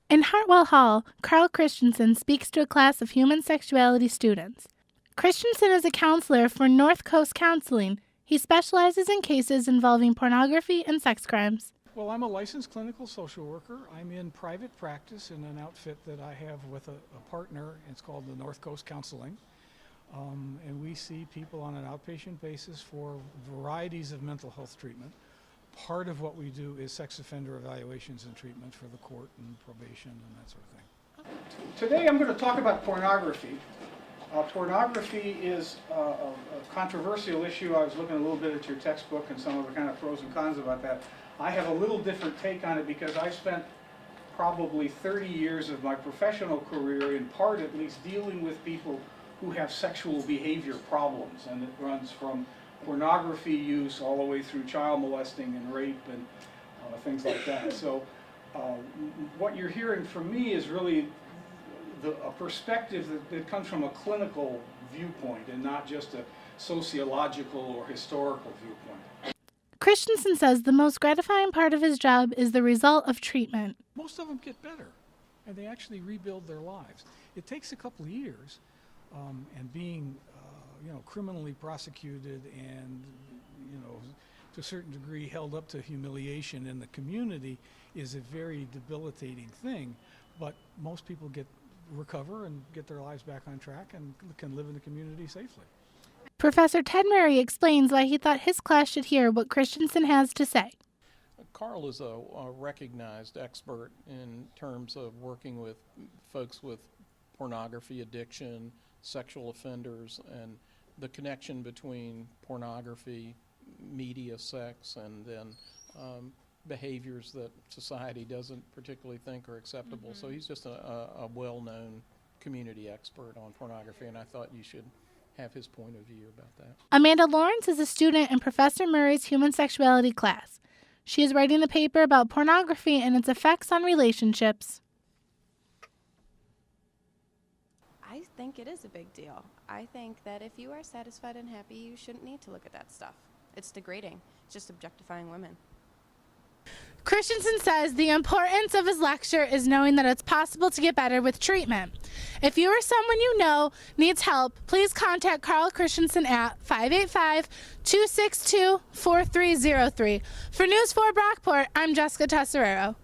In Hartwell Hall, Carl Christensen speaks to a class of human sexuality students. Christensen is a counselor for North Coast Counseling. He specializes in cases involving pornography and sex crimes. Well, I'm a licensed clinical social worker. I'm in private practice in an outfit that I have with a partner. It's called the North Coast Counseling. And we see people on an outpatient basis for varieties of mental health treatment. Part of what we do is sex offender evaluations and treatment for the court and probation and that sort of thing. Today I'm going to talk about pornography. Pornography is a controversial issue. I was looking a little bit at your textbook and some of the kind of pros and cons about that. I have a little different take on it because I spent probably 30 years of my professional career, in part at least, dealing with people who have sexual behavior problems, and it runs from pornography use all the way through child molesting and rape and things like that. So what you're hearing from me is really a perspective that comes from a clinical viewpoint and not just a sociological or historical viewpoint. Christensen says the most gratifying part of his job is the result of treatment. Most of them get better, and they actually rebuild their lives. It takes a couple of years, and being criminally prosecuted and, to a certain degree held up to humiliation in the community is a very debilitating thing. But most people recover and get their lives back on track and can live in the community safely. Professor Ted Murray explains why he thought his class should hear what Christensen has to say. Carl is a recognized expert in terms of working with folks with pornography addiction, sexual offenders, and the connection between pornography, media, sex, and then behaviors that society doesn't particularly think are acceptable. So he's just a well-known community expert on pornography, and I thought you should have his point of view about that. Amanda Lawrence is a student in Professor Murray's human sexuality class. She is writing the paper about pornography and its effects on relationships. I think it is a big deal. I think that if you are satisfied and happy, you shouldn't need to look at that stuff. It's degrading. It's just objectifying women. Christensen says the importance of his lecture is knowing that it's possible to get better with treatment. If you or someone you know needs help, please contact Carl Christensen at 585-262-4303. For News 4 Brockport, I'm Jessica Tesserero.